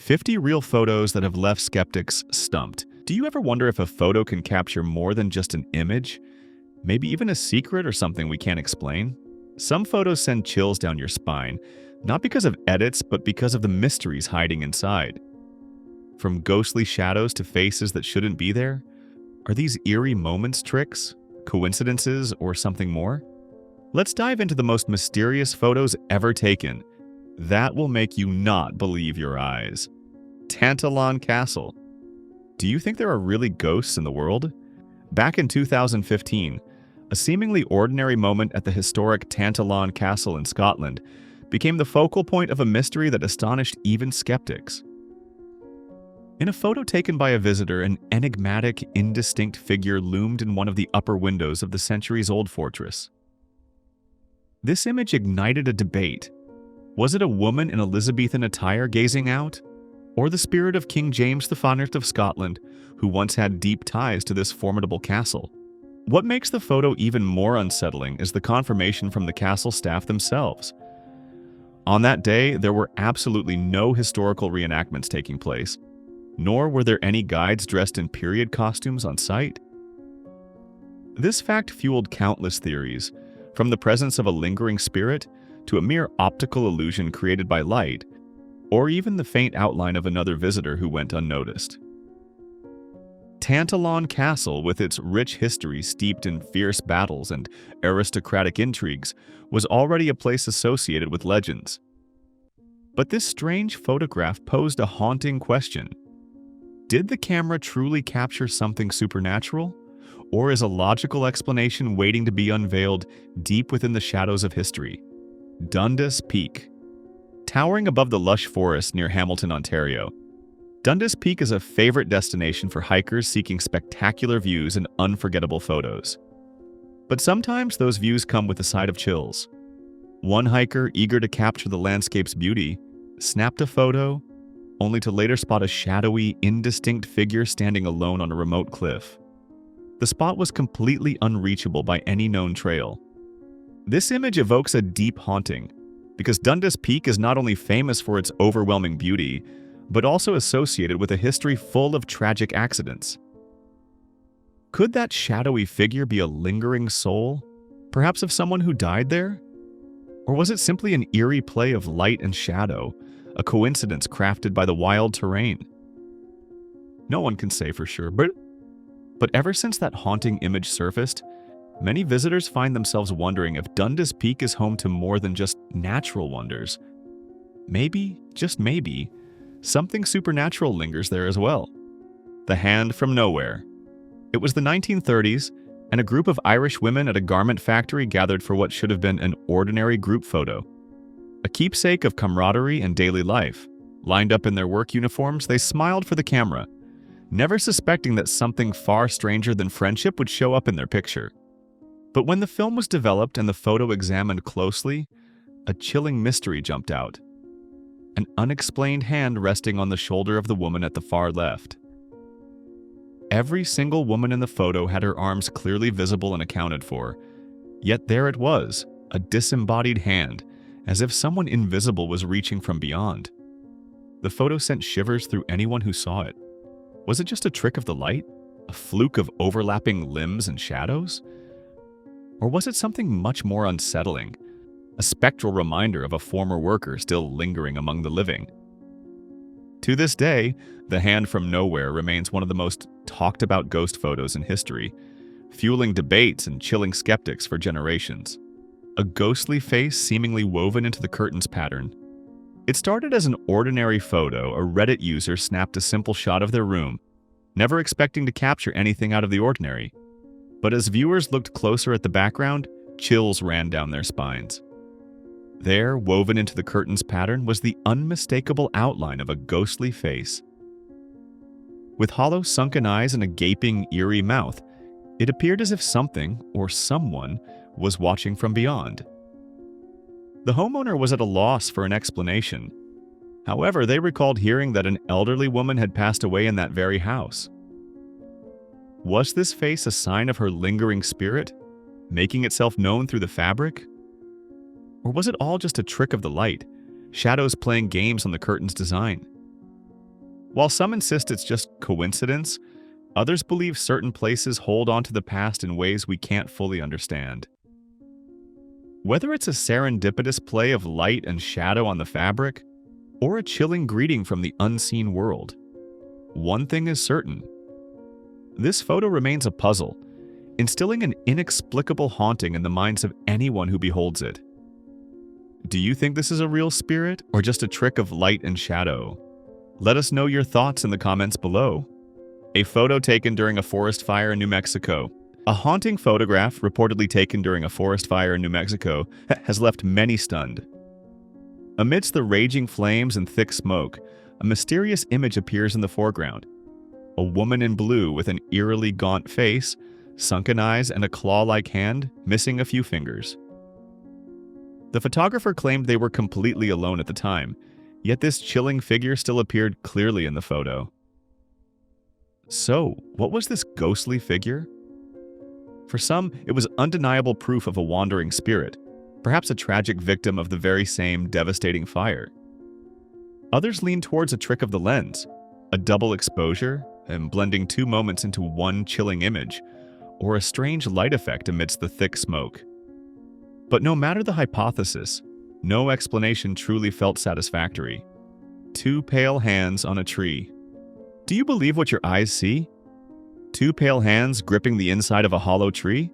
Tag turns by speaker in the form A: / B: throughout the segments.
A: 50 real photos that have left skeptics stumped. Do you ever wonder if a photo can capture more than just an image? Maybe even a secret or something we can't explain? Some photos send chills down your spine, not because of edits, but because of the mysteries hiding inside. From ghostly shadows to faces that shouldn't be there? Are these eerie moments tricks, coincidences, or something more? Let's dive into the most mysterious photos ever taken. That will make you not believe your eyes. Tantallon Castle. Do you think there are really ghosts in the world? Back in 2015, a seemingly ordinary moment at the historic Tantallon Castle in Scotland became the focal point of a mystery that astonished even skeptics. In a photo taken by a visitor, an enigmatic, indistinct figure loomed in one of the upper windows of the centuries-old fortress. This image ignited a debate. Was it a woman in Elizabethan attire gazing out? Or the spirit of King James I of Scotland, who once had deep ties to this formidable castle? What makes the photo even more unsettling is the confirmation from the castle staff themselves. On that day, there were absolutely no historical reenactments taking place, nor were there any guides dressed in period costumes on site. This fact fueled countless theories, from the presence of a lingering spirit to a mere optical illusion created by light, or even the faint outline of another visitor who went unnoticed. Tantallon Castle, with its rich history steeped in fierce battles and aristocratic intrigues, was already a place associated with legends. But this strange photograph posed a haunting question. Did the camera truly capture something supernatural? Or is a logical explanation waiting to be unveiled deep within the shadows of history? Dundas Peak. Towering above the lush forest near Hamilton, Ontario, Dundas Peak is a favorite destination for hikers seeking spectacular views and unforgettable photos. But sometimes those views come with a side of chills. One hiker, eager to capture the landscape's beauty, snapped a photo, only to later spot a shadowy, indistinct figure standing alone on a remote cliff. The spot was completely unreachable by any known trail. This image evokes a deep haunting, because Dundas Peak is not only famous for its overwhelming beauty, but also associated with a history full of tragic accidents. Could that shadowy figure be a lingering soul, perhaps of someone who died there? Or was it simply an eerie play of light and shadow, a coincidence crafted by the wild terrain? No one can say for sure, but ever since that haunting image surfaced, many visitors find themselves wondering if Dundas Peak is home to more than just natural wonders. Maybe, just maybe, something supernatural lingers there as well. The Hand from Nowhere. It was the 1930s, and a group of Irish women at a garment factory gathered for what should have been an ordinary group photo. A keepsake of camaraderie and daily life. Lined up in their work uniforms, they smiled for the camera, never suspecting that something far stranger than friendship would show up in their picture. But when the film was developed and the photo examined closely, a chilling mystery jumped out. An unexplained hand resting on the shoulder of the woman at the far left. Every single woman in the photo had her arms clearly visible and accounted for, yet there it was, a disembodied hand, as if someone invisible was reaching from beyond. The photo sent shivers through anyone who saw it. Was it just a trick of the light? A fluke of overlapping limbs and shadows? Or was it something much more unsettling? A spectral reminder of a former worker still lingering among the living. To this day, the Hand from Nowhere remains one of the most talked about ghost photos in history, fueling debates and chilling skeptics for generations. A ghostly face seemingly woven into the curtains pattern. It started as an ordinary photo. A Reddit user snapped a simple shot of their room, never expecting to capture anything out of the ordinary. But as viewers looked closer at the background, chills ran down their spines. There, woven into the curtains pattern, was the unmistakable outline of a ghostly face. With hollow, sunken eyes and a gaping, eerie mouth, it appeared as if something, or someone, was watching from beyond. The homeowner was at a loss for an explanation. However, they recalled hearing that an elderly woman had passed away in that very house. Was this face a sign of her lingering spirit, making itself known through the fabric? Or was it all just a trick of the light, shadows playing games on the curtain's design? While some insist it's just coincidence, others believe certain places hold on to the past in ways we can't fully understand. Whether it's a serendipitous play of light and shadow on the fabric, or a chilling greeting from the unseen world, one thing is certain. This photo remains a puzzle, instilling an inexplicable haunting in the minds of anyone who beholds it. Do you think this is a real spirit or just a trick of light and shadow? Let us know your thoughts in the comments below. A photo taken during a forest fire in New Mexico. A haunting photograph reportedly taken during a forest fire in New Mexico has left many stunned. Amidst the raging flames and thick smoke, a mysterious image appears in the foreground. A woman in blue with an eerily gaunt face, sunken eyes, and a claw-like hand, missing a few fingers. The photographer claimed they were completely alone at the time, yet this chilling figure still appeared clearly in the photo. So, what was this ghostly figure? For some, it was undeniable proof of a wandering spirit, perhaps a tragic victim of the very same devastating fire. Others leaned towards a trick of the lens, a double exposure, and blending two moments into one chilling image, or a strange light effect amidst the thick smoke. But no matter the hypothesis, no explanation truly felt satisfactory. Two pale hands on a tree. Do you believe what your eyes see? Two pale hands gripping the inside of a hollow tree?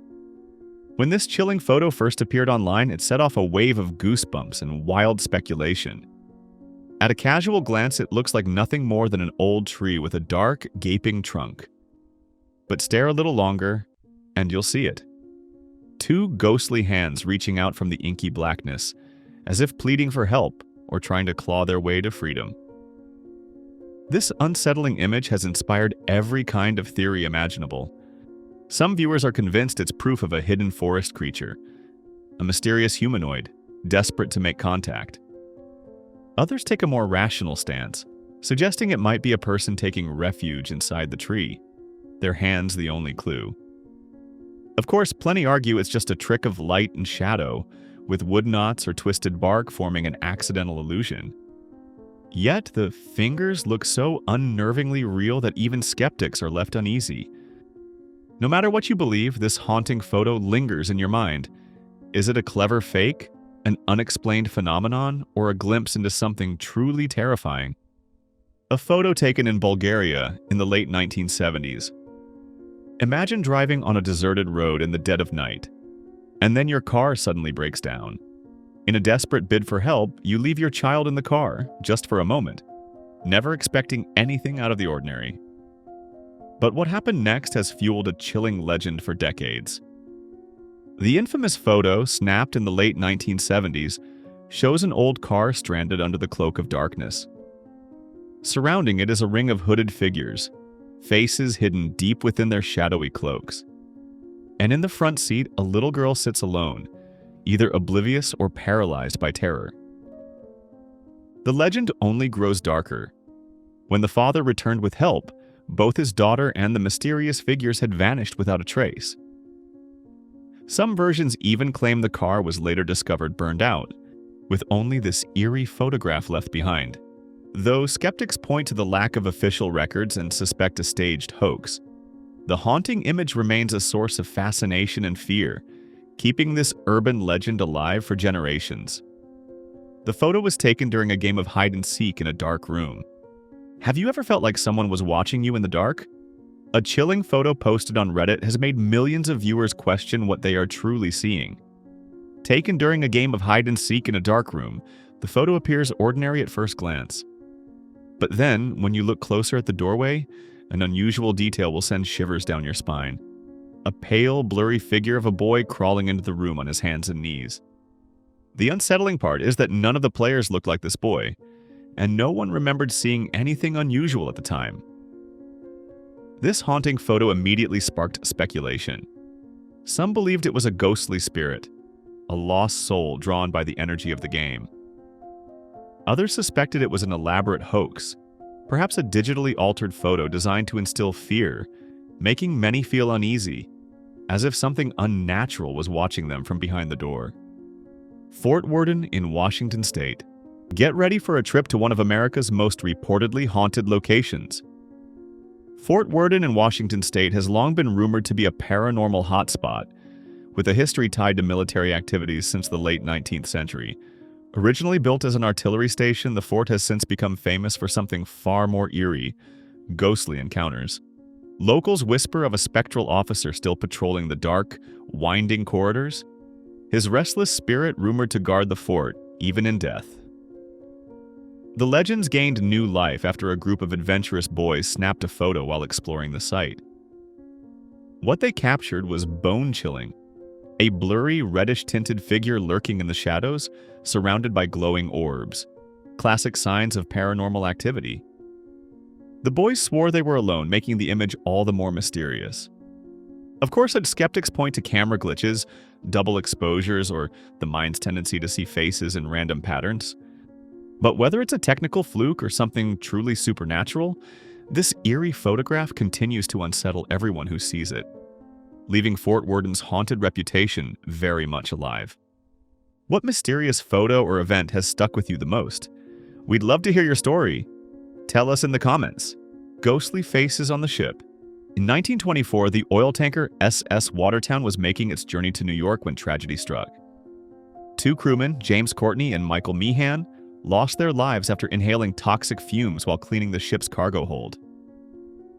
A: When this chilling photo first appeared online, it set off a wave of goosebumps and wild speculation. At a casual glance, it looks like nothing more than an old tree with a dark, gaping trunk. But stare a little longer, and you'll see it. Two ghostly hands reaching out from the inky blackness, as if pleading for help or trying to claw their way to freedom. This unsettling image has inspired every kind of theory imaginable. Some viewers are convinced it's proof of a hidden forest creature, a mysterious humanoid, desperate to make contact. Others take a more rational stance, suggesting it might be a person taking refuge inside the tree, their hands the only clue. Of course, plenty argue it's just a trick of light and shadow, with wood knots or twisted bark forming an accidental illusion. Yet the fingers look so unnervingly real that even skeptics are left uneasy. No matter what you believe, this haunting photo lingers in your mind. Is it a clever fake, an unexplained phenomenon, or a glimpse into something truly terrifying? A photo taken in Bulgaria in the late 1970s. Imagine driving on a deserted road in the dead of night, and then your car suddenly breaks down. In a desperate bid for help, you leave your child in the car, just for a moment, never expecting anything out of the ordinary. But what happened next has fueled a chilling legend for decades. The infamous photo, snapped in the late 1970s, shows an old car stranded under the cloak of darkness. Surrounding it is a ring of hooded figures, faces hidden deep within their shadowy cloaks. And in the front seat, a little girl sits alone, either oblivious or paralyzed by terror. The legend only grows darker. When the father returned with help, both his daughter and the mysterious figures had vanished without a trace. Some versions even claim the car was later discovered burned out, with only this eerie photograph left behind. Though skeptics point to the lack of official records and suspect a staged hoax, the haunting image remains a source of fascination and fear, keeping this urban legend alive for generations. The photo was taken during a game of hide-and-seek in a dark room. Have you ever felt like someone was watching you in the dark? A chilling photo posted on Reddit has made millions of viewers question what they are truly seeing. Taken during a game of hide-and-seek in a dark room, the photo appears ordinary at first glance. But then, when you look closer at the doorway, an unusual detail will send shivers down your spine. A pale, blurry figure of a boy crawling into the room on his hands and knees. The unsettling part is that none of the players looked like this boy, and no one remembered seeing anything unusual at the time. This haunting photo immediately sparked speculation. Some believed it was a ghostly spirit, a lost soul drawn by the energy of the game. Others suspected it was an elaborate hoax, perhaps a digitally altered photo designed to instill fear, making many feel uneasy, as if something unnatural was watching them from behind the door. Fort Worden in Washington State. Get ready for a trip to one of America's most reportedly haunted locations. Fort Worden in Washington state has long been rumored to be a paranormal hotspot, with a history tied to military activities since the late 19th century. Originally built as an artillery station, the fort has since become famous for something far more eerie: ghostly encounters. Locals whisper of a spectral officer still patrolling the dark, winding corridors, his restless spirit rumored to guard the fort, even in death. The legends gained new life after a group of adventurous boys snapped a photo while exploring the site. What they captured was bone-chilling: a blurry, reddish-tinted figure lurking in the shadows, surrounded by glowing orbs, classic signs of paranormal activity. The boys swore they were alone, making the image all the more mysterious. Of course, skeptics point to camera glitches, double exposures, or the mind's tendency to see faces in random patterns. But whether it's a technical fluke or something truly supernatural, this eerie photograph continues to unsettle everyone who sees it, leaving Fort Worden's haunted reputation very much alive. What mysterious photo or event has stuck with you the most? We'd love to hear your story. Tell us in the comments. Ghostly faces on the ship. In 1924, the oil tanker SS Watertown was making its journey to New York when tragedy struck. Two crewmen, James Courtney and Michael Meehan, lost their lives after inhaling toxic fumes while cleaning the ship's cargo hold.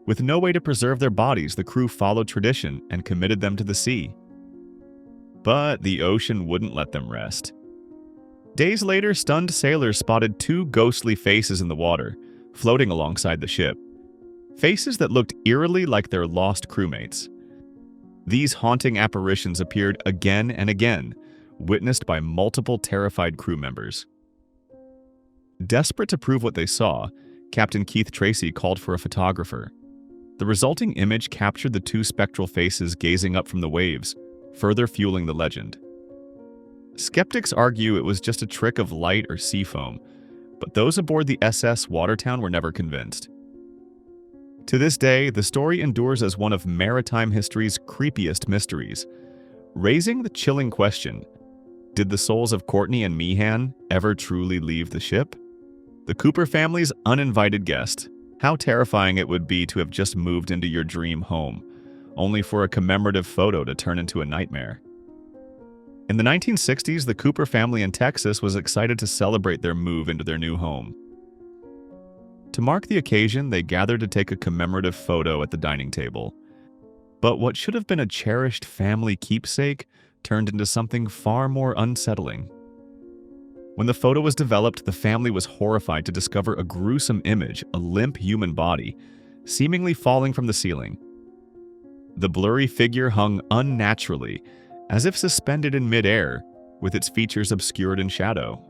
A: With no way to preserve their bodies, the crew followed tradition and committed them to the sea. But the ocean wouldn't let them rest. Days later, stunned sailors spotted two ghostly faces in the water, floating alongside the ship. Faces that looked eerily like their lost crewmates. These haunting apparitions appeared again and again, witnessed by multiple terrified crew members. Desperate to prove what they saw, Captain Keith Tracy called for a photographer. The resulting image captured the two spectral faces gazing up from the waves, further fueling the legend. Skeptics argue it was just a trick of light or sea foam, but those aboard the SS Watertown were never convinced. To this day, the story endures as one of maritime history's creepiest mysteries, raising the chilling question: did the souls of Courtney and Meehan ever truly leave the ship? The Cooper family's uninvited guest. How terrifying it would be to have just moved into your dream home, only for a commemorative photo to turn into a nightmare. In the 1960s, the Cooper family in Texas was excited to celebrate their move into their new home. To mark the occasion, they gathered to take a commemorative photo at the dining table. But what should have been a cherished family keepsake turned into something far more unsettling. When the photo was developed, the family was horrified to discover a gruesome image: a limp human body, seemingly falling from the ceiling. The blurry figure hung unnaturally, as if suspended in midair, with its features obscured in shadow.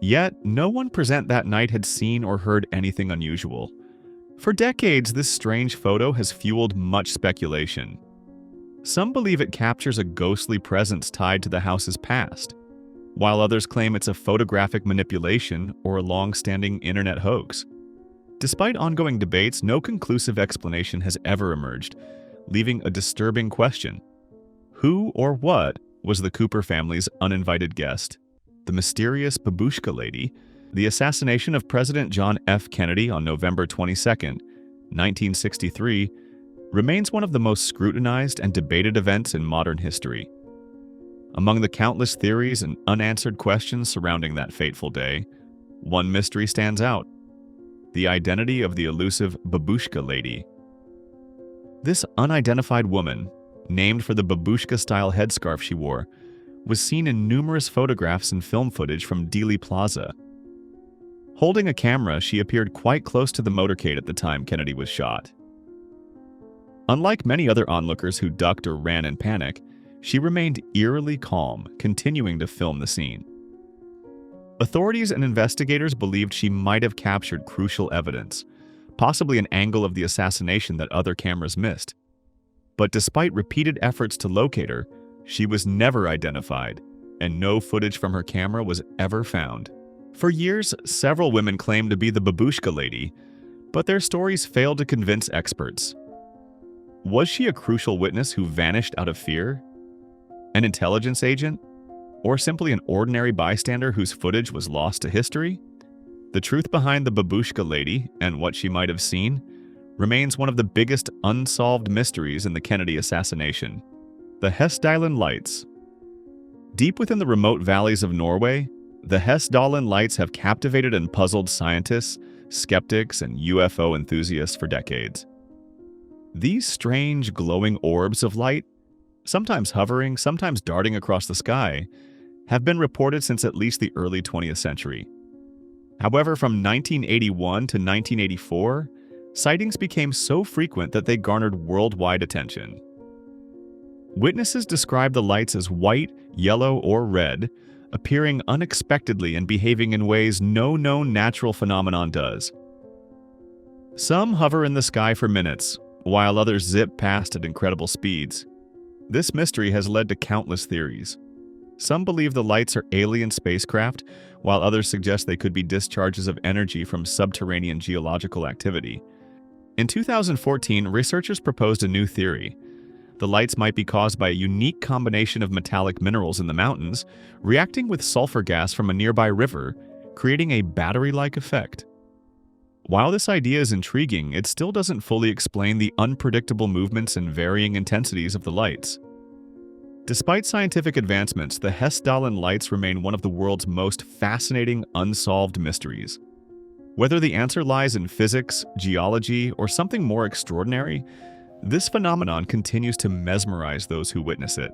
A: Yet, no one present that night had seen or heard anything unusual. For decades, this strange photo has fueled much speculation. Some believe it captures a ghostly presence tied to the house's past, while others claim it's a photographic manipulation or a long-standing internet hoax. Despite ongoing debates, no conclusive explanation has ever emerged, leaving a disturbing question: who or what was the Cooper family's uninvited guest? The mysterious Babushka lady, the assassination of President John F. Kennedy on November 22, 1963, remains one of the most scrutinized and debated events in modern history. Among the countless theories and unanswered questions surrounding that fateful day, one mystery stands out: the identity of the elusive Babushka lady. This unidentified woman, named for the Babushka-style headscarf she wore, was seen in numerous photographs and film footage from Dealey Plaza. Holding a camera, she appeared quite close to the motorcade at the time Kennedy was shot. Unlike many other onlookers who ducked or ran in panic, she remained eerily calm, continuing to film the scene. Authorities and investigators believed she might have captured crucial evidence, possibly an angle of the assassination that other cameras missed. But despite repeated efforts to locate her, she was never identified, and no footage from her camera was ever found. For years, several women claimed to be the Babushka lady, but their stories failed to convince experts. Was she a crucial witness who vanished out of fear? An intelligence agent? Or simply an ordinary bystander whose footage was lost to history? The truth behind the Babushka lady and what she might have seen remains one of the biggest unsolved mysteries in the Kennedy assassination. The Hessdalen Lights. Deep within the remote valleys of Norway, the Hessdalen Lights have captivated and puzzled scientists, skeptics, and UFO enthusiasts for decades. These strange, glowing orbs of light, sometimes hovering, sometimes darting across the sky, have been reported since at least the early 20th century. However, from 1981 to 1984, sightings became so frequent that they garnered worldwide attention. Witnesses describe the lights as white, yellow, or red, appearing unexpectedly and behaving in ways no known natural phenomenon does. Some hover in the sky for minutes, while others zip past at incredible speeds. This mystery has led to countless theories. Some believe the lights are alien spacecraft, while others suggest they could be discharges of energy from subterranean geological activity. In 2014, researchers proposed a new theory. The lights might be caused by a unique combination of metallic minerals in the mountains, reacting with sulfur gas from a nearby river, creating a battery-like effect. While this idea is intriguing, it still doesn't fully explain the unpredictable movements and varying intensities of the lights. Despite scientific advancements, the Hessdalen Lights remain one of the world's most fascinating unsolved mysteries. Whether the answer lies in physics, geology, or something more extraordinary, this phenomenon continues to mesmerize those who witness it.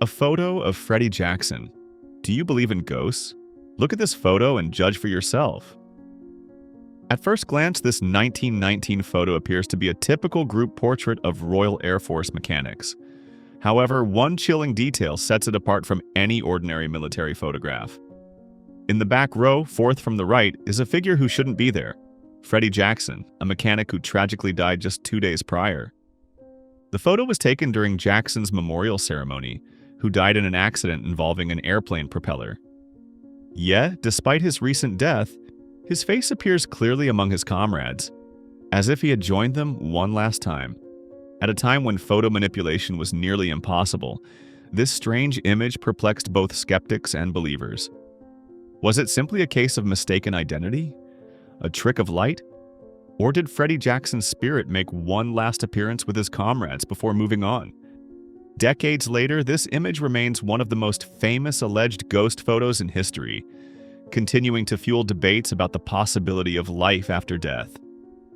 A: A photo of Freddy Jackson. Do you believe in ghosts? Look at this photo and judge for yourself. At first glance, this 1919 photo appears to be a typical group portrait of Royal Air Force mechanics. However, one chilling detail sets it apart from any ordinary military photograph. In the back row, fourth from the right, is a figure who shouldn't be there. Freddy Jackson, a mechanic who tragically died just 2 days prior. The photo was taken during Jackson's memorial ceremony, who died in an accident involving an airplane propeller. Yet, despite his recent death, his face appears clearly among his comrades, as if he had joined them one last time. At a time when photo manipulation was nearly impossible, this strange image perplexed both skeptics and believers. Was it simply a case of mistaken identity? A trick of light? Or did Freddy Jackson's spirit make one last appearance with his comrades before moving on? Decades later, this image remains one of the most famous alleged ghost photos in history, continuing to fuel debates about the possibility of life after death.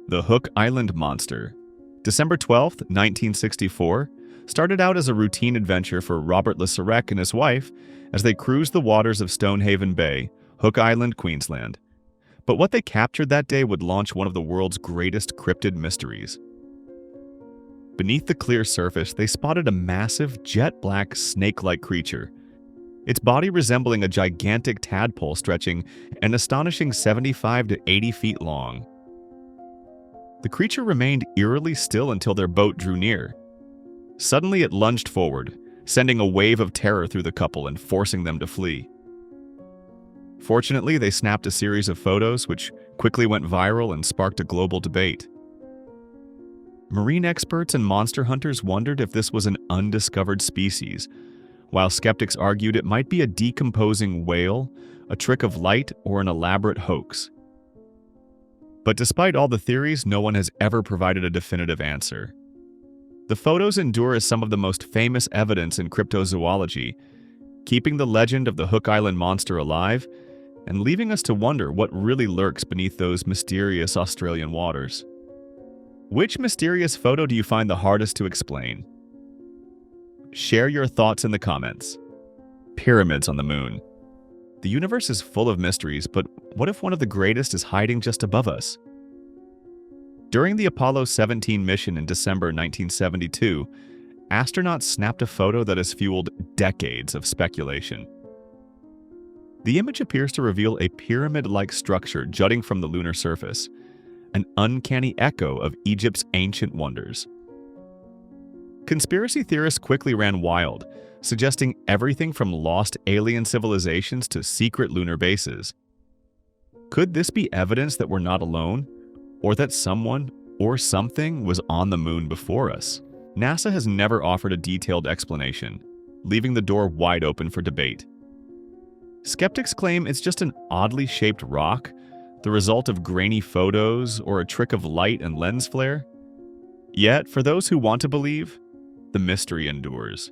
A: The Hook Island Monster. December 12, 1964, started out as a routine adventure for Robert Le Sirec and his wife as they cruised the waters of Stonehaven Bay, Hook Island, Queensland. But what they captured that day would launch one of the world's greatest cryptid mysteries. Beneath the clear surface, they spotted a massive, jet-black, snake-like creature, its body resembling a gigantic tadpole stretching an astonishing 75 to 80 feet long. The creature remained eerily still until their boat drew near. Suddenly it lunged forward, sending a wave of terror through the couple and forcing them to flee. Fortunately, they snapped a series of photos which quickly went viral and sparked a global debate. Marine experts and monster hunters wondered if this was an undiscovered species, while skeptics argued it might be a decomposing whale, a trick of light, or an elaborate hoax. But despite all the theories, no one has ever provided a definitive answer. The photos endure as some of the most famous evidence in cryptozoology, keeping the legend of the Hook Island monster alive and leaving us to wonder what really lurks beneath those mysterious Australian waters. Which mysterious photo do you find the hardest to explain? Share your thoughts in the comments. Pyramids on the moon. The universe is full of mysteries, but what if one of the greatest is hiding just above us? During the Apollo 17 mission in December 1972, astronauts snapped a photo that has fueled decades of speculation. The image appears to reveal a pyramid-like structure jutting from the lunar surface, an uncanny echo of Egypt's ancient wonders. Conspiracy theorists quickly ran wild, suggesting everything from lost alien civilizations to secret lunar bases. Could this be evidence that we're not alone, or that someone or something was on the moon before us? NASA has never offered a detailed explanation. leaving the door wide open for debate. Skeptics claim it's just an oddly shaped rock, the result of grainy photos or a trick of light and lens flare. Yet, for those who want to believe, the mystery endures.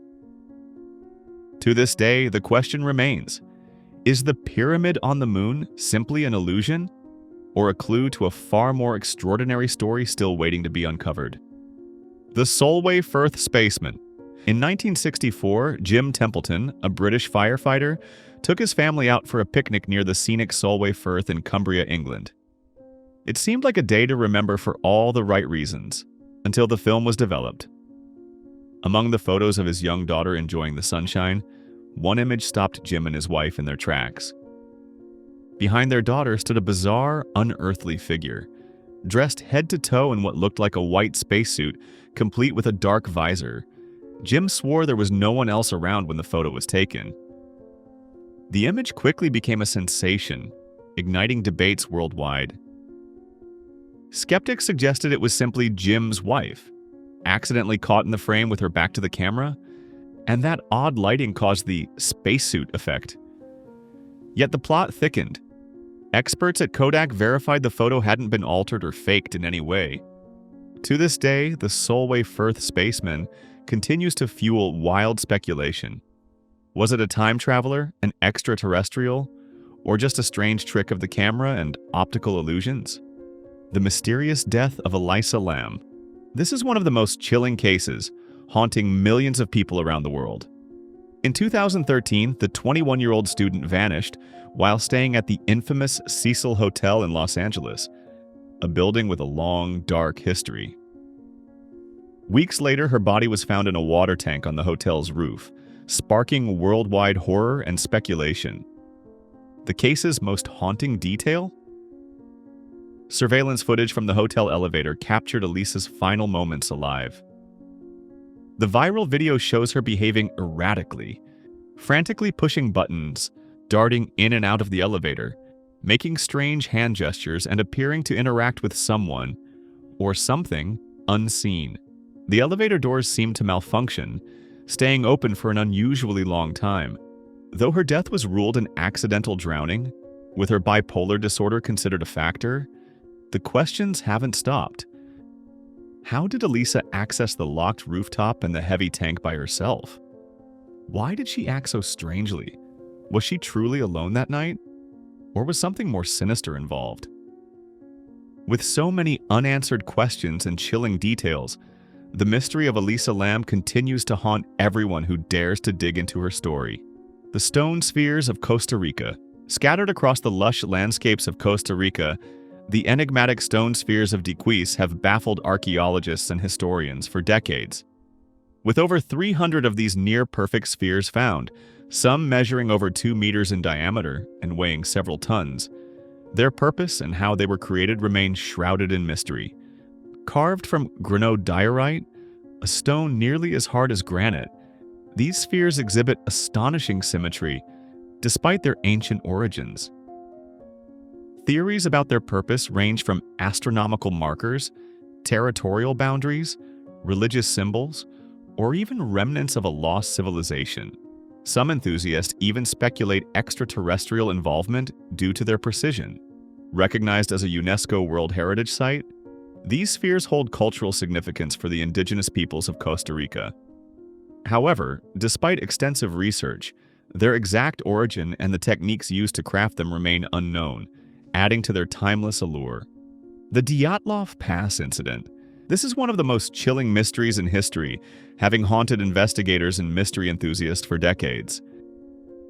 A: To this day, the question remains, is the pyramid on the moon simply an illusion, or a clue to a far more extraordinary story still waiting to be uncovered? The Solway Firth Spaceman. In 1964, Jim Templeton, a British firefighter, took his family out for a picnic near the scenic Solway Firth in Cumbria, England. It seemed like a day to remember for all the right reasons, until the film was developed. Among the photos of his young daughter enjoying the sunshine, one image stopped Jim and his wife in their tracks. Behind their daughter stood a bizarre, unearthly figure, dressed head to toe in what looked like a white spacesuit, complete with a dark visor. Jim swore there was no one else around when the photo was taken. The image quickly became a sensation, igniting debates worldwide. Skeptics suggested it was simply Jim's wife, accidentally caught in the frame with her back to the camera, and that odd lighting caused the spacesuit effect. Yet the plot thickened. Experts at Kodak verified the photo hadn't been altered or faked in any way. To this day, the Solway Firth Spaceman continues to fuel wild speculation. Was it a time traveler, an extraterrestrial, or just a strange trick of the camera and optical illusions? The mysterious death of Elisa Lam. This is one of the most chilling cases, haunting millions of people around the world. In 2013, the 21-year-old student vanished while staying at the infamous Cecil Hotel in Los Angeles, a building with a long, dark history. Weeks later, her body was found in a water tank on the hotel's roof, sparking worldwide horror and speculation. The case's most haunting detail? Surveillance footage from the hotel elevator captured Elisa's final moments alive. The viral video shows her behaving erratically, frantically pushing buttons, darting in and out of the elevator, making strange hand gestures and appearing to interact with someone or something unseen. The elevator doors seemed to malfunction, staying open for an unusually long time. Though her death was ruled an accidental drowning, with her bipolar disorder considered a factor, the questions haven't stopped. How did Elisa access the locked rooftop and the heavy tank by herself? Why did she act so strangely? Was she truly alone that night? Or was something more sinister involved? With so many unanswered questions and chilling details, the mystery of Elisa Lam continues to haunt everyone who dares to dig into her story. The stone spheres of Costa Rica. Scattered across the lush landscapes of Costa Rica, the enigmatic stone spheres of Diquis have baffled archaeologists and historians for decades. With over 300 of these near-perfect spheres found, some measuring over 2 meters in diameter and weighing several tons, their purpose and how they were created remain shrouded in mystery. Carved from granodiorite, a stone nearly as hard as granite, these spheres exhibit astonishing symmetry, despite their ancient origins. Theories about their purpose range from astronomical markers, territorial boundaries, religious symbols, or even remnants of a lost civilization. Some enthusiasts even speculate extraterrestrial involvement due to their precision. Recognized as a UNESCO World Heritage Site, these spheres hold cultural significance for the indigenous peoples of Costa Rica. However, despite extensive research, their exact origin and the techniques used to craft them remain unknown, adding to their timeless allure. The Dyatlov Pass incident. This is one of the most chilling mysteries in history, having haunted investigators and mystery enthusiasts for decades.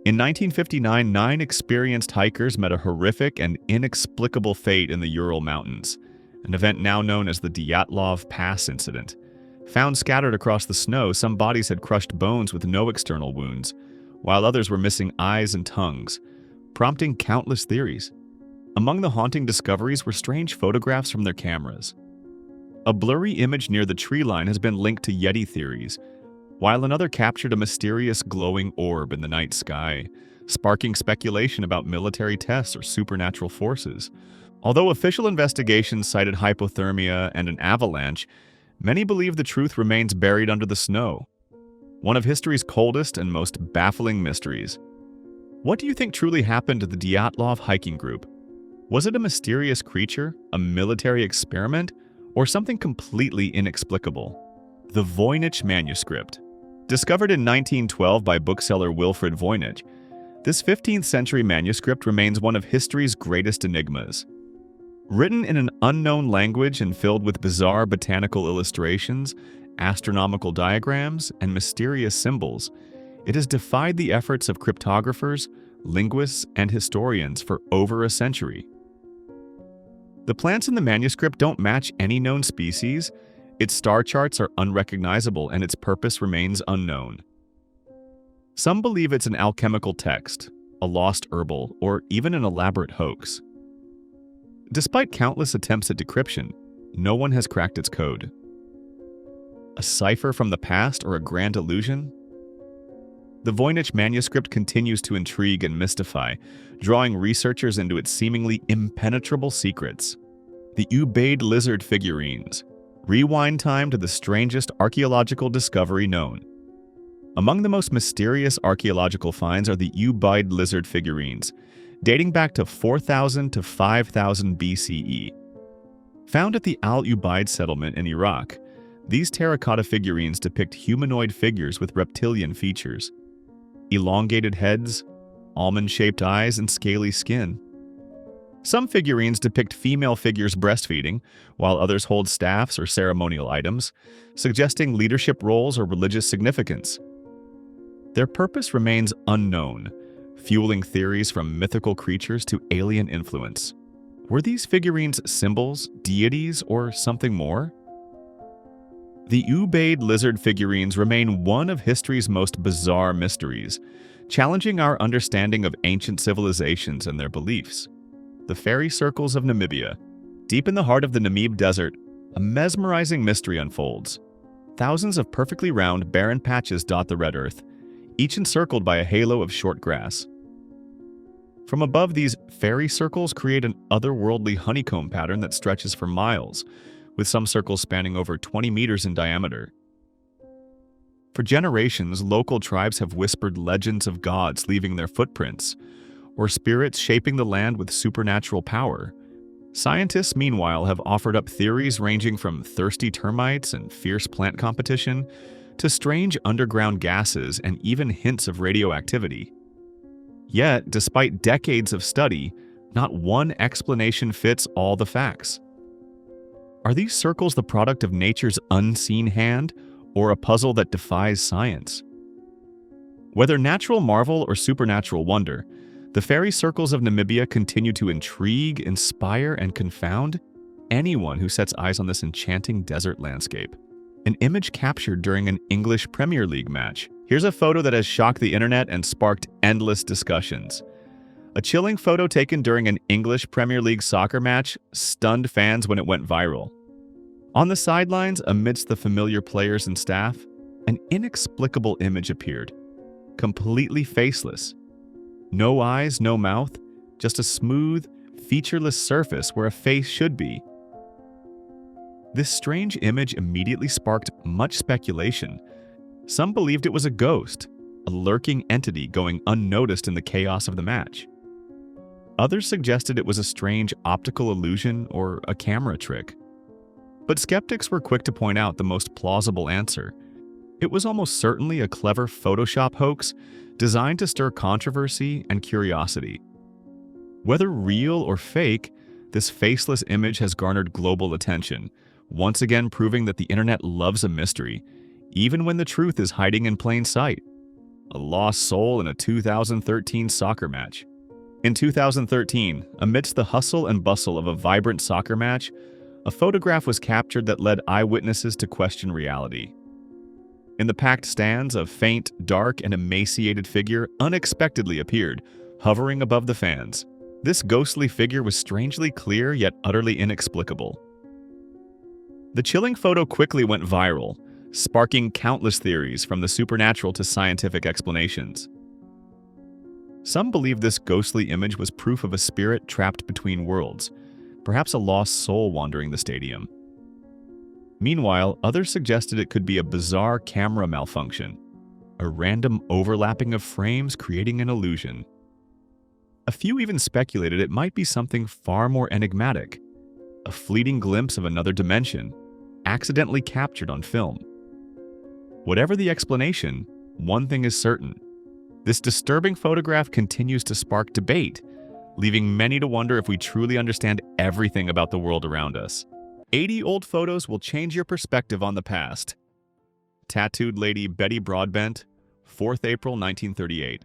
A: In 1959, 9 experienced hikers met a horrific and inexplicable fate in the Ural Mountains, an event now known as the Dyatlov Pass incident. Found scattered across the snow, some bodies had crushed bones with no external wounds, while others were missing eyes and tongues, prompting countless theories. Among the haunting discoveries were strange photographs from their cameras. A blurry image near the tree line has been linked to Yeti theories, while another captured a mysterious glowing orb in the night sky, sparking speculation about military tests or supernatural forces. Although official investigations cited hypothermia and an avalanche, many believe the truth remains buried under the snow. one of history's coldest and most baffling mysteries. What do you think truly happened to the Dyatlov hiking group? Was it a mysterious creature, a military experiment, or something completely inexplicable? The Voynich Manuscript. Discovered in 1912 by bookseller Wilfrid Voynich, this 15th century manuscript remains one of history's greatest enigmas. Written in an unknown language and filled with bizarre botanical illustrations, astronomical diagrams, and mysterious symbols, it has defied the efforts of cryptographers, linguists, and historians for over a century. The plants in the manuscript don't match any known species, its star charts are unrecognizable, and its purpose remains unknown. Some believe it's an alchemical text, a lost herbal, or even an elaborate hoax. Despite countless attempts at decryption, no one has cracked its code. A cipher from the past or a grand illusion? The Voynich manuscript continues to intrigue and mystify, drawing researchers into its seemingly impenetrable secrets. The Ubaid lizard figurines. Rewind time to the strangest archaeological discovery known. Among the most mysterious archaeological finds are the Ubaid lizard figurines, dating back to 4000 to 5000 BCE. Found at the Al-Ubaid settlement in Iraq, these terracotta figurines depict humanoid figures with reptilian features. Elongated heads, almond-shaped eyes, and scaly skin. Some figurines depict female figures breastfeeding, while others hold staffs or ceremonial items, suggesting leadership roles or religious significance. Their purpose remains unknown, fueling theories from mythical creatures to alien influence. Were these figurines symbols, deities, or something more? The Ubaid lizard figurines remain one of history's most bizarre mysteries, challenging our understanding of ancient civilizations and their beliefs. The fairy circles of Namibia. Deep in the heart of the Namib Desert, a mesmerizing mystery unfolds. Thousands of perfectly round, barren patches dot the red earth, each encircled by a halo of short grass. From above, these fairy circles create an otherworldly honeycomb pattern that stretches for miles, with some circles spanning over 20 meters in diameter. For generations, local tribes have whispered legends of gods leaving their footprints, or spirits shaping the land with supernatural power. Scientists, meanwhile, have offered up theories ranging from thirsty termites and fierce plant competition to strange underground gases and even hints of radioactivity. Yet, despite decades of study, not one explanation fits all the facts. Are these circles the product of nature's unseen hand, or a puzzle that defies science? Whether natural marvel or supernatural wonder, the fairy circles of Namibia continue to intrigue, inspire, and confound anyone who sets eyes on this enchanting desert landscape. An image captured during an English Premier League match. Here's a photo that has shocked the internet and sparked endless discussions. A chilling photo taken during an English Premier League soccer match stunned fans when it went viral. On the sidelines, amidst the familiar players and staff, an inexplicable image appeared, completely faceless. No eyes, no mouth, just a smooth, featureless surface where a face should be. This strange image immediately sparked much speculation. Some believed it was a ghost, a lurking entity going unnoticed in the chaos of the match. Others suggested it was a strange optical illusion or a camera trick. But skeptics were quick to point out the most plausible answer. It was almost certainly a clever Photoshop hoax designed to stir controversy and curiosity. Whether real or fake, this faceless image has garnered global attention, once again proving that the internet loves a mystery, even when the truth is hiding in plain sight. A lost soul in a 2013 soccer match. In 2013, amidst the hustle and bustle of a vibrant soccer match, a photograph was captured that led eyewitnesses to question reality. In the packed stands, a faint, dark, and emaciated figure unexpectedly appeared, hovering above the fans. This ghostly figure was strangely clear yet utterly inexplicable. The chilling photo quickly went viral, sparking countless theories from the supernatural to scientific explanations. Some believe this ghostly image was proof of a spirit trapped between worlds, perhaps a lost soul wandering the stadium. Meanwhile, others suggested it could be a bizarre camera malfunction. a random overlapping of frames creating an illusion. A few even speculated it might be something far more enigmatic, a fleeting glimpse of another dimension, accidentally captured on film. Whatever the explanation, one thing is certain. This disturbing photograph continues to spark debate, leaving many to wonder if we truly understand everything about the world around us. 80 old photos will change your perspective on the past. Tattooed Lady Betty Broadbent, 4th April 1938.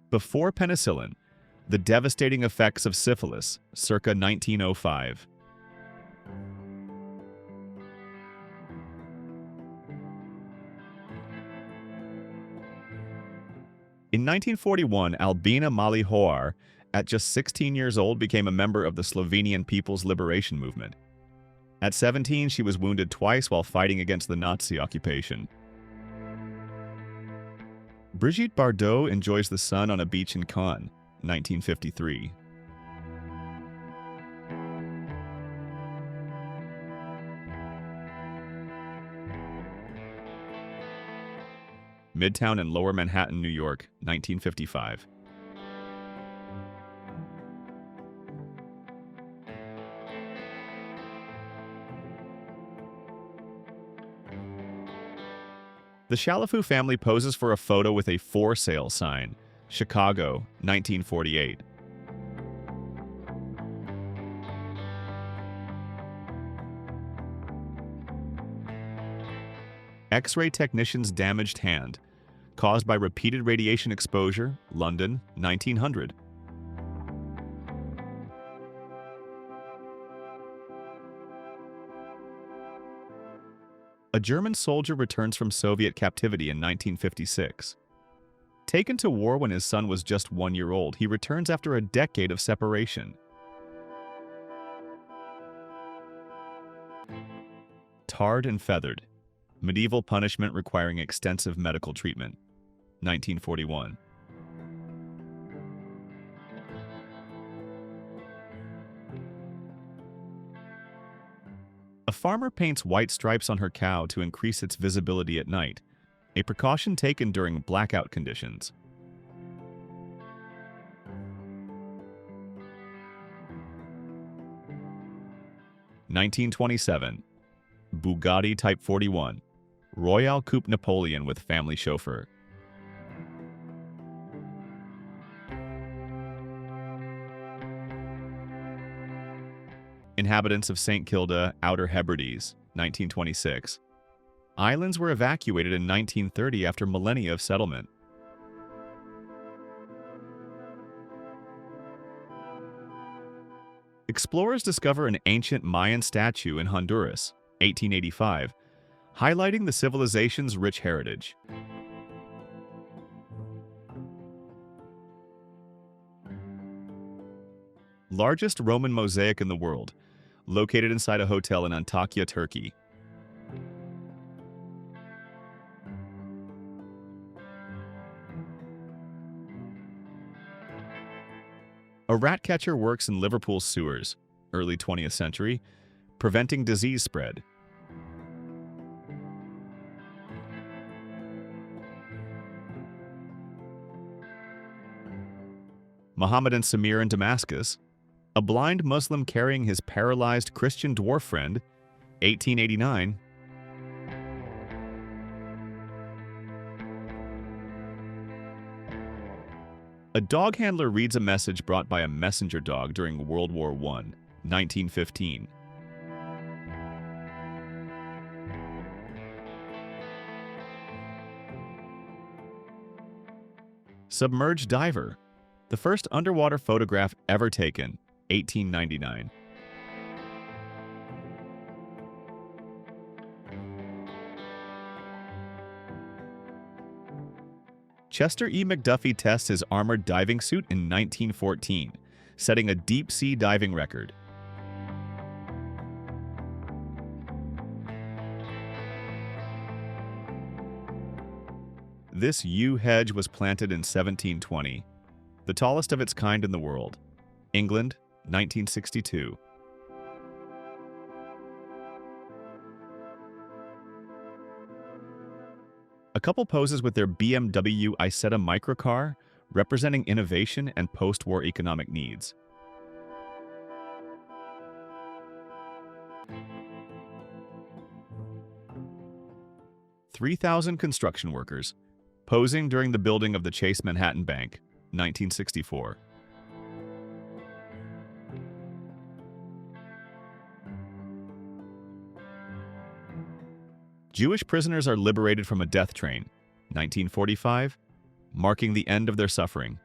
A: Before penicillin, the devastating effects of syphilis, circa 1905. In 1941, Albina Mali-Hoar, at just 16 years old, became a member of the Slovenian People's Liberation Movement. At 17, she was wounded twice while fighting against the Nazi occupation. Brigitte Bardot enjoys the sun on a beach in Cannes, 1953. Midtown and Lower Manhattan, New York, 1955. The Chalafou family poses for a photo with a for sale sign, Chicago, 1948. X-ray technician's damaged hand, caused by repeated radiation exposure, London, 1900. A German soldier returns from Soviet captivity in 1956. Taken to war when his son was just 1 year old, he returns after a decade of separation. Tarred and feathered. Medieval punishment requiring extensive medical treatment. 1941. A farmer paints white stripes on her cow to increase its visibility at night, a precaution taken during blackout conditions. (1927) Bugatti Type 41, Royal Coupe Napoleon with family chauffeur. Inhabitants of St. Kilda, Outer Hebrides, 1926. Islands were evacuated in 1930 after millennia of settlement. Explorers discover an ancient Mayan statue in Honduras, 1885, highlighting the civilization's rich heritage. Largest Roman mosaic in the world, located inside a hotel in Antakya, Turkey. A rat catcher works in Liverpool's sewers, early 20th century, preventing disease spread. Muhammad and Samir in Damascus, a blind Muslim carrying his paralyzed Christian dwarf friend, 1889. A dog handler reads a message brought by a messenger dog during World War I, 1915. Submerged diver, the first underwater photograph ever taken, 1899. Chester E. McDuffie tests his armored diving suit in 1914, setting a deep-sea diving record. This yew hedge was planted in 1720, the tallest of its kind in the world. England, 1962. A couple poses with their BMW Isetta microcar, representing innovation and post-war economic needs. 3,000 construction workers, posing during the building of the Chase Manhattan Bank, 1964. Jewish prisoners are liberated from a death train, 1945, marking the end of their suffering.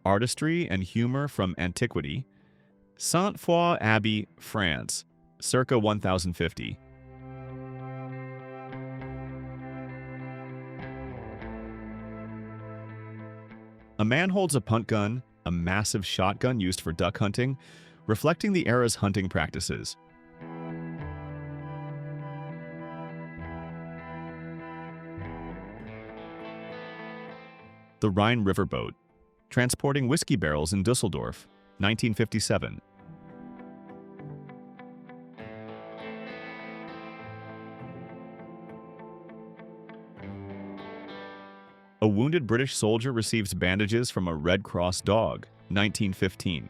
A: Artistry and humor from antiquity, Sainte-Foy Abbey, France, circa 1050. A man holds a punt gun, a massive shotgun used for duck hunting, reflecting the era's hunting practices. The Rhine riverboat, transporting whiskey barrels in Dusseldorf, 1957. A wounded British soldier receives bandages from a Red Cross dog, 1915.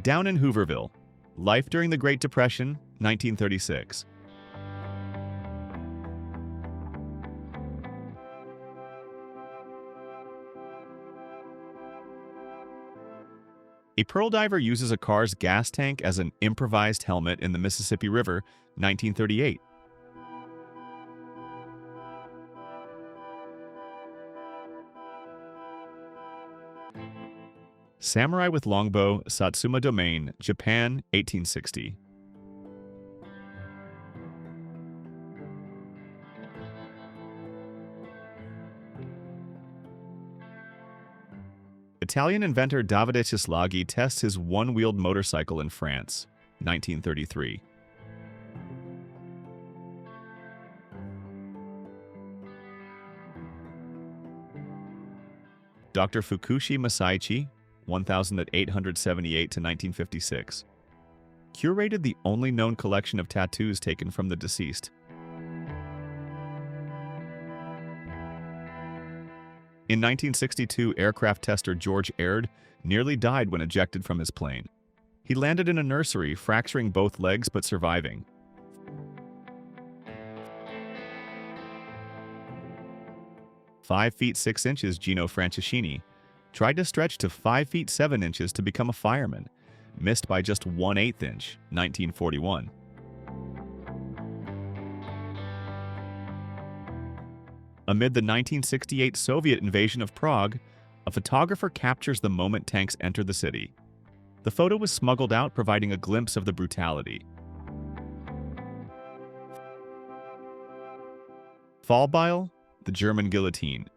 A: Down in Hooverville, life during the Great Depression, 1936. A pearl diver uses a car's gas tank as an improvised helmet in the Mississippi River, 1938. Samurai with longbow, Satsuma Domain, Japan, 1860. Italian inventor Davide Cislaghi tests his one-wheeled motorcycle in France, 1933. Dr. Fukushi Masaichi, 1878 to 1956, curated the only known collection of tattoos taken from the deceased. In 1962, aircraft tester George Aird nearly died when ejected from his plane. He landed in a nursery, fracturing both legs but surviving. "5 feet 6 inches Gino Franceschini tried to stretch to 5 feet 7 inches to become a fireman, missed by just 1/8 inch, 1941. Amid the 1968 Soviet invasion of Prague, a photographer captures the moment tanks enter the city. The photo was smuggled out, providing a glimpse of the brutality. Fallbeil, the German guillotine.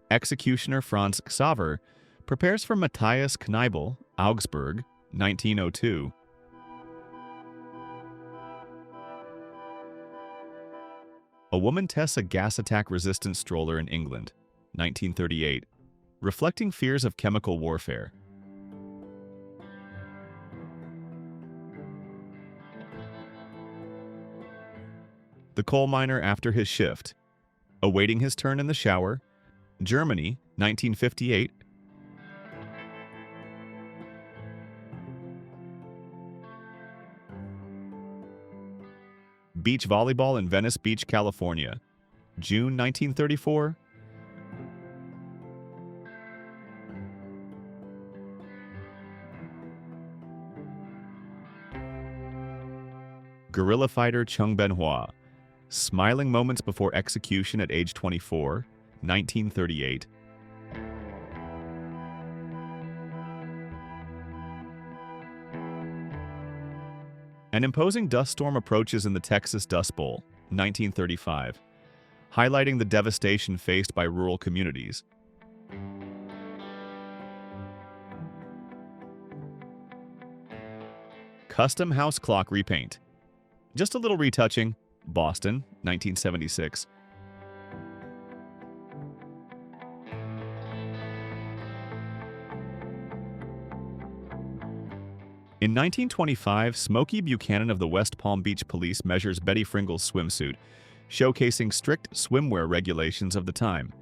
A: Executioner Franz Xaver prepares for Matthias Kneibel, Augsburg, 1902. A woman tests a gas attack-resistant stroller in England, 1938, reflecting fears of chemical warfare. The coal miner after his shift, awaiting his turn in the shower, Germany, 1958. Beach volleyball in Venice Beach, California, June 1934. Guerrilla fighter Chung Ben-hua, smiling moments before execution at age 24, 1938. An imposing dust storm approaches in the Texas Dust Bowl, 1935, highlighting the devastation faced by rural communities. Custom house clock repaint. Just a little retouching. Boston, 1976. In 1925, Smokey Buchanan of the West Palm Beach Police measures Betty Fringle's swimsuit, showcasing strict swimwear regulations of the time.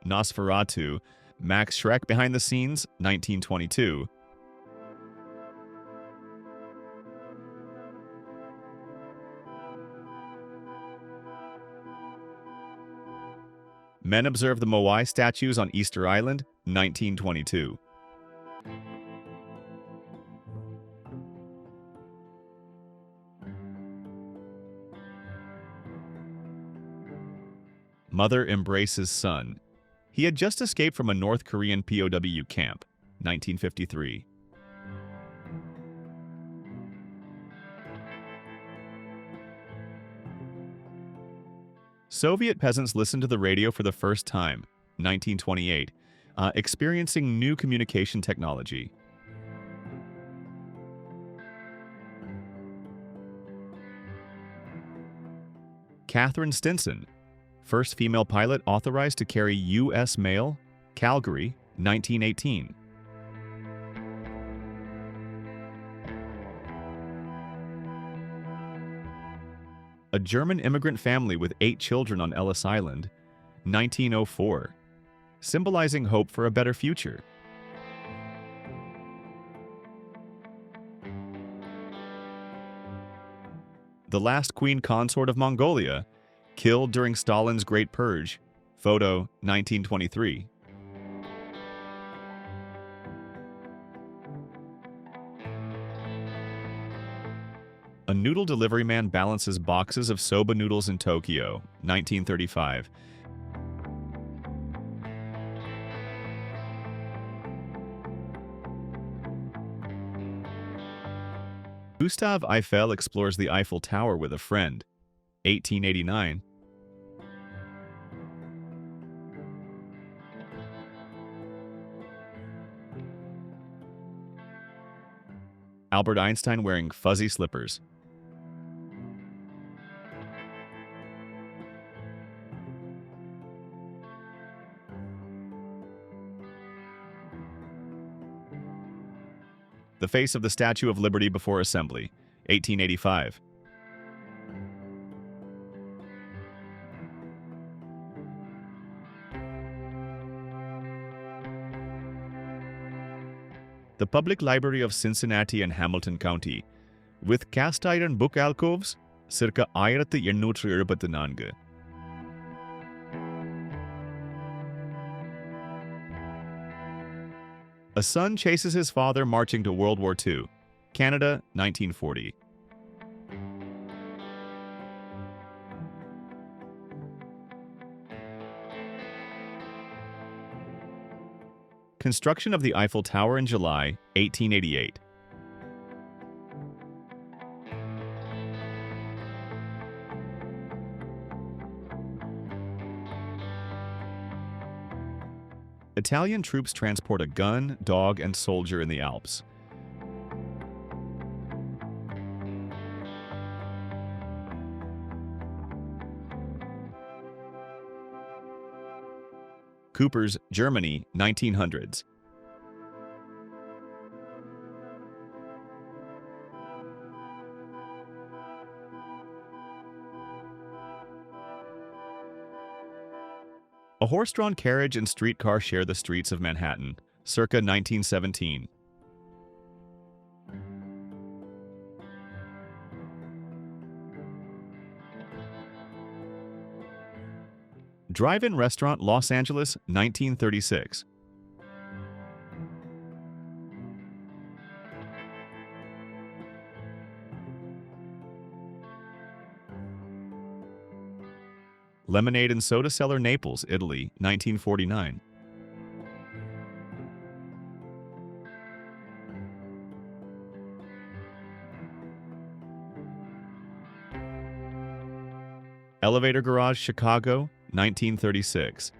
A: Nosferatu, Max Schreck behind the scenes, 1922. Men observe the Moai statues on Easter Island, 1922. Mother embraces son. He had just escaped from a North Korean POW camp, 1953. Soviet peasants listened to the radio for the first time, 1928, experiencing new communication technology. Catherine Stinson, first female pilot authorized to carry U.S. mail, Calgary, 1918. A German immigrant family with 8 children on Ellis Island, 1904, symbolizing hope for a better future. The last queen consort of Mongolia, killed during Stalin's Great Purge, photo 1923. A noodle delivery man balances boxes of soba noodles in Tokyo, 1935. Gustave Eiffel explores the Eiffel Tower with a friend, 1889. Albert Einstein wearing fuzzy slippers. The face of the Statue of Liberty before Assembly, 1885. The Public Library of Cincinnati and Hamilton County, with cast iron book alcoves, circa 1874. A son chases his father marching to World War II, Canada, 1940. Construction of the Eiffel Tower in July, 1888. Italian troops transport a gun, dog, and soldier in the Alps. Coopers, Germany, 1900s. A horse-drawn carriage and streetcar share the streets of Manhattan, circa 1917. Drive-in restaurant, Los Angeles, 1936. Lemonade and soda cellar, Naples, Italy, 1949. Elevator garage, Chicago, 1936.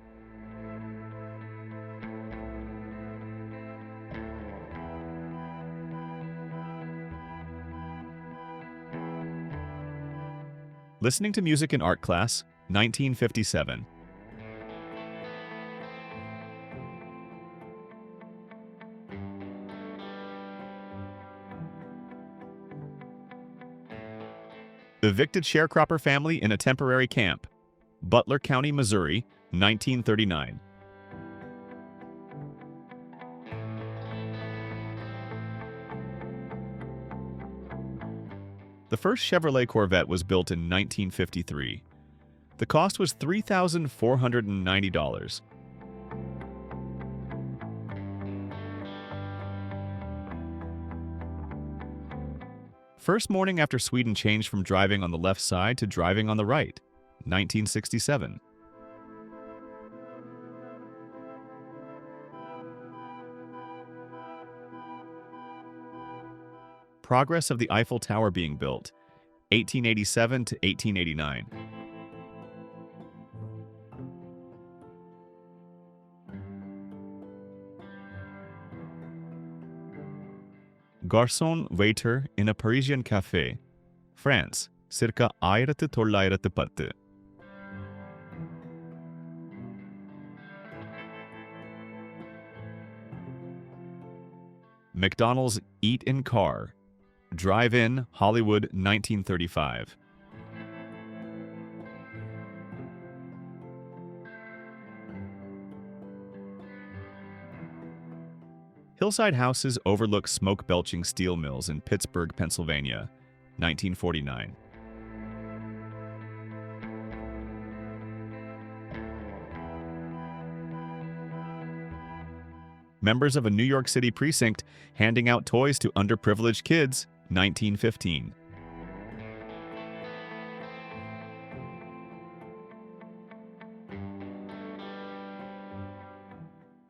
A: Listening to music in art class, 1957. Evicted sharecropper family in a temporary camp, Butler County, Missouri, 1939. The first Chevrolet Corvette was built in 1953. The cost was $3,490. First morning after Sweden changed from driving on the left side to driving on the right, 1967. Progress of the Eiffel Tower being built, 1887 to 1889. Garçon waiter in a Parisian café, France, circa 1910. McDonald's Eat in Car, Drive-In, Hollywood, 1935. Hillside houses overlook smoke-belching steel mills in Pittsburgh, Pennsylvania, 1949. Members of a New York City precinct handing out toys to underprivileged kids, 1915.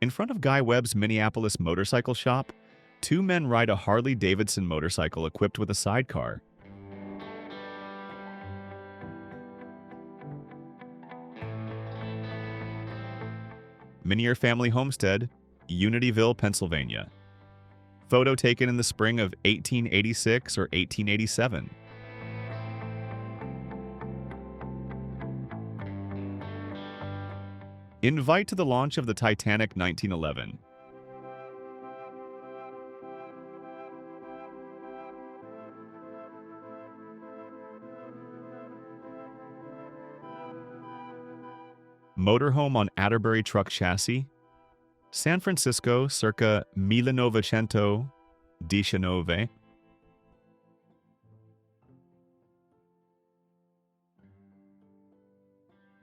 A: In front of Guy Webb's Minneapolis motorcycle shop, two men ride a Harley-Davidson motorcycle equipped with a sidecar. Minier Family Homestead, Unityville, Pennsylvania. Photo taken in the spring of 1886 or 1887. Invite to the launch of the Titanic, 1911. Motorhome on Atterbury truck chassis, San Francisco, circa 1919.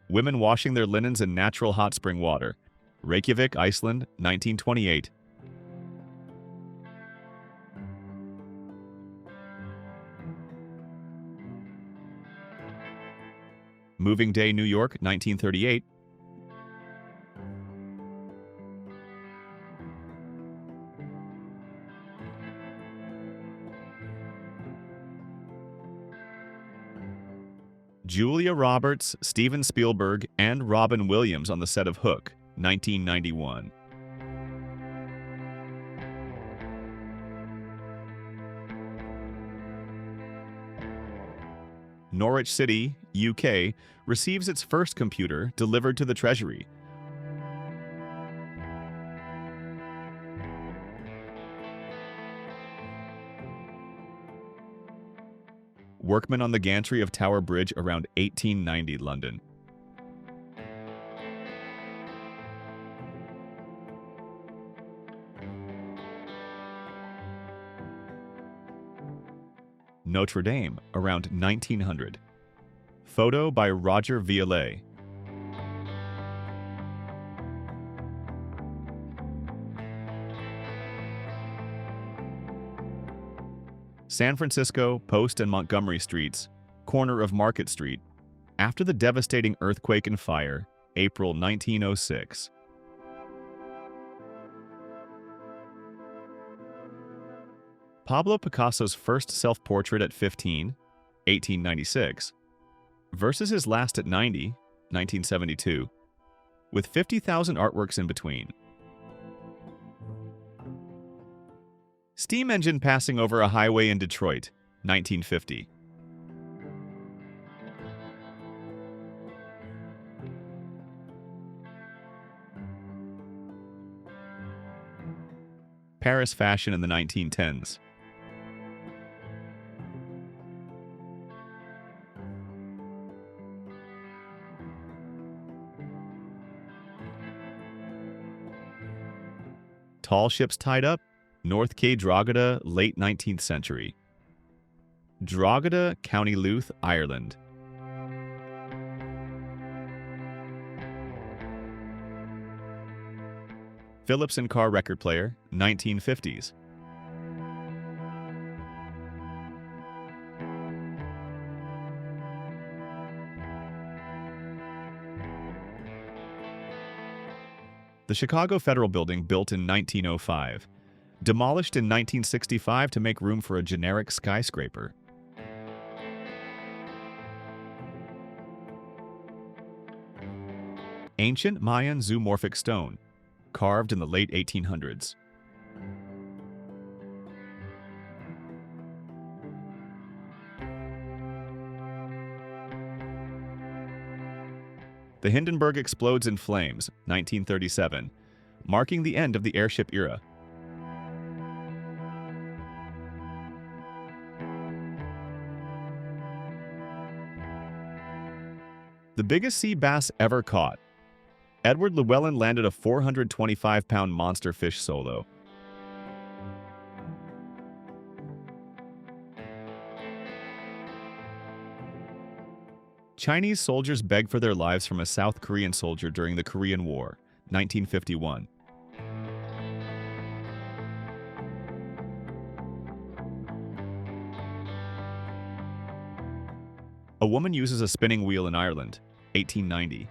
A: Women washing their linens in natural hot spring water, Reykjavik, Iceland, 1928. Moving Day, New York, 1938. Julia Roberts, Steven Spielberg, and Robin Williams on the set of Hook, 1991. Norwich City, UK, receives its first computer delivered to the Treasury. Workmen on the gantry of Tower Bridge around 1890, London. Notre Dame, around 1900. Photo by Roger Violet. San Francisco, Post and Montgomery Streets, corner of Market Street, after the devastating earthquake and fire, April 1906. Pablo Picasso's first self-portrait at 15, 1896, versus his last at 90, 1972, with 50,000 artworks in between. Steam engine passing over a highway in Detroit, 1950. Paris fashion in the 1910s. Tall ships tied up, North Quay Drogheda, late 19th century. Drogheda, County Louth, Ireland. Phillips and Carr record player, 1950s. The Chicago Federal Building, built in 1905. Demolished in 1965 to make room for a generic skyscraper. Ancient Mayan zoomorphic stone, carved in the late 1800s. The Hindenburg explodes in flames, 1937, marking the end of the airship era. The biggest sea bass ever caught. Edward Llewellyn landed a 425-pound monster fish solo. Chinese soldiers beg for their lives from a South Korean soldier during the Korean War, 1951. A woman uses a spinning wheel in Ireland, 1890.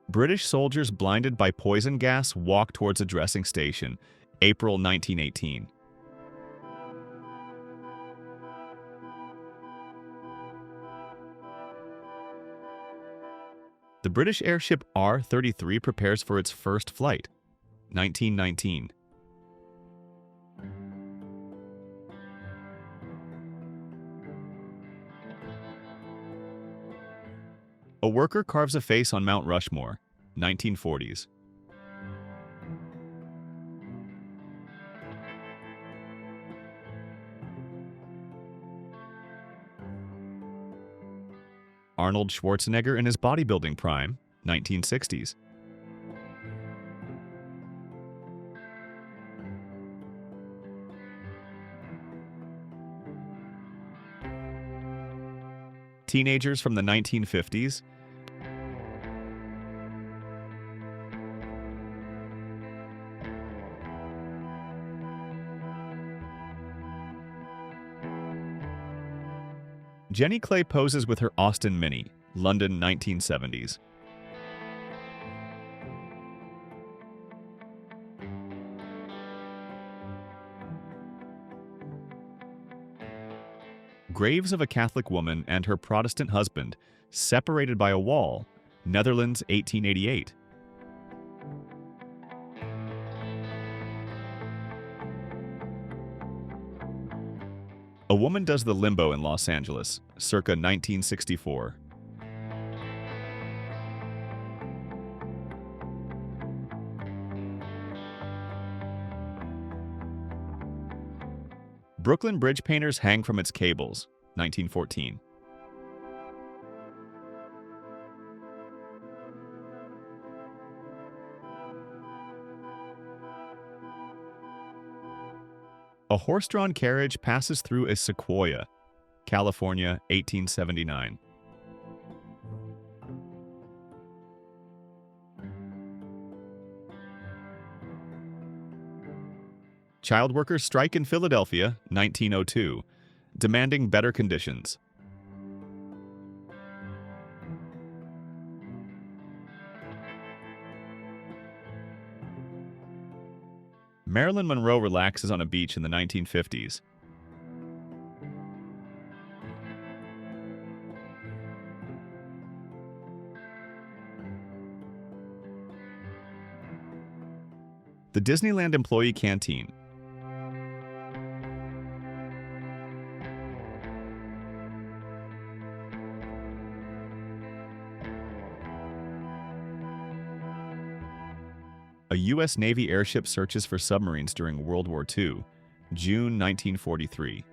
A: British soldiers blinded by poison gas walk towards a dressing station, April 1918. The British airship R-33 prepares for its first flight, 1919. A worker carves a face on Mount Rushmore, 1940s. Arnold Schwarzenegger in his bodybuilding prime, 1960s. Teenagers from the 1950s. Jenny Clay poses with her Austin Mini, London 1970s. Graves of a Catholic woman and her Protestant husband, separated by a wall, Netherlands 1888. A woman does the limbo in Los Angeles, circa 1964. Brooklyn Bridge painters hang from its cables, 1914. A horse-drawn carriage passes through a sequoia, California, 1879. Child workers strike in Philadelphia, 1902, demanding better conditions. Marilyn Monroe relaxes on a beach in the 1950s. The Disneyland employee canteen. A U.S. Navy airship searches for submarines during World War II, June 1943.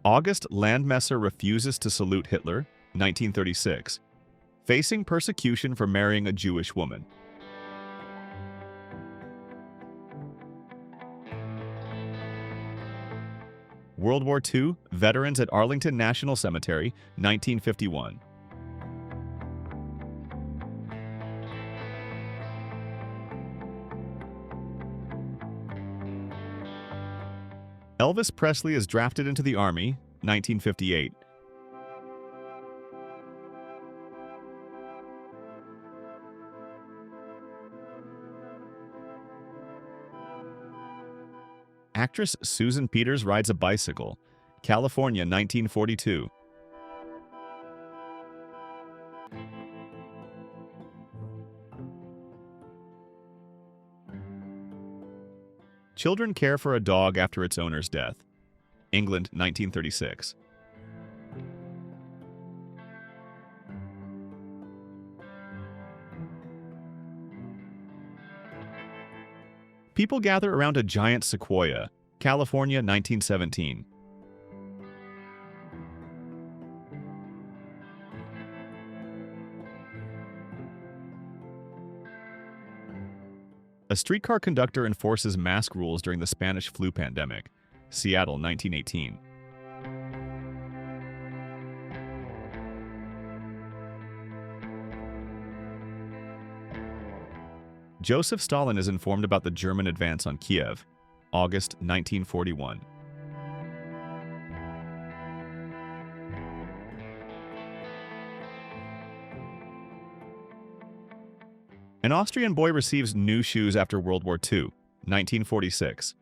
A: August Landmesser refuses to salute Hitler, 1936, facing persecution for marrying a Jewish woman. World War II, veterans at Arlington National Cemetery, 1951. Elvis Presley is drafted into the Army, 1958. Actress Susan Peters rides a bicycle, California, 1942. Children care for a dog after its owner's death, England, 1936. People gather around a giant sequoia, California, 1917. A streetcar conductor enforces mask rules during the Spanish flu pandemic, Seattle, 1918. Joseph Stalin is informed about the German advance on Kiev, August 1941. An Austrian boy receives new shoes after World War II, 1946.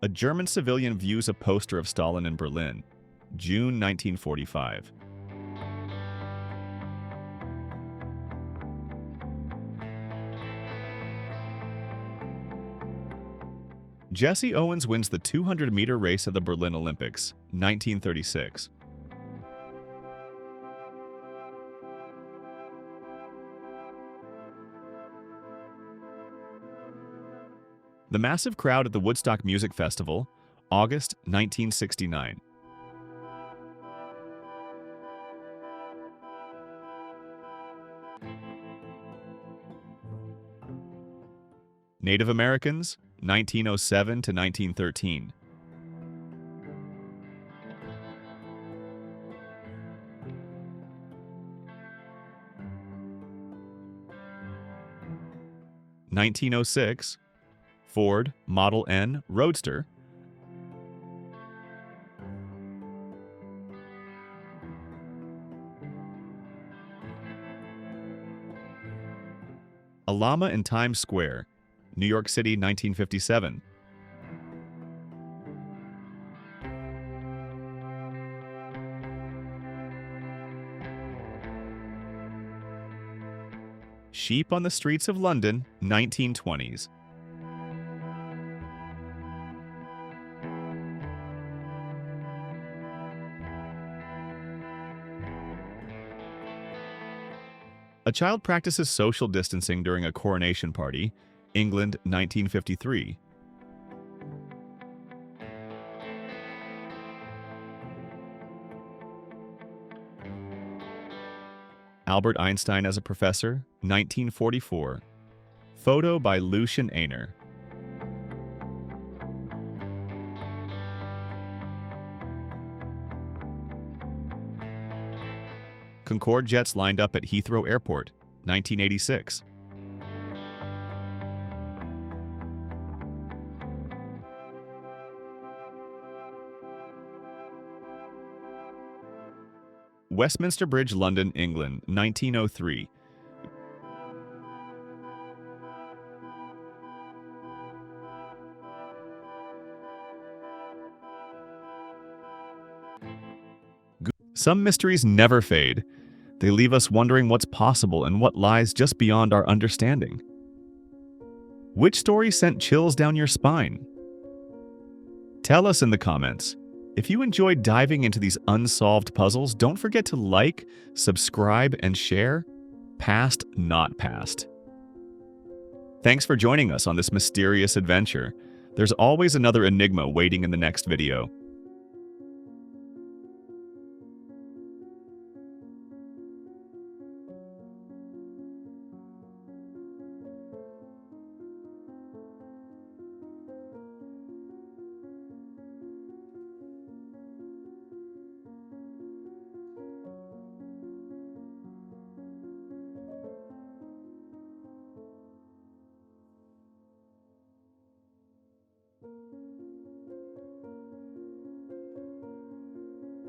A: A German civilian views a poster of Stalin in Berlin, June 1945. Jesse Owens wins the 200-meter race at the Berlin Olympics, 1936. The massive crowd at the Woodstock Music Festival, August 1969. Native Americans, 1907 to 1913. (1906) Ford Model N Roadster. A llama in Times Square, New York City, 1957. Sheep on the streets of London, 1920s. A child practices social distancing during a coronation party, England, 1953. Albert Einstein as a professor, 1944. Photo by Lucian Ainer. Concorde jets lined up at Heathrow Airport, 1986. Westminster Bridge, London, England, 1903. Some mysteries never fade. They leave us wondering what's possible and what lies just beyond our understanding. Which story sent chills down your spine? Tell us in the comments. If you enjoyed diving into these unsolved puzzles, don't forget to like, subscribe, and share. Past, not past. Thanks for joining us on this mysterious adventure. There's always another enigma waiting in the next video.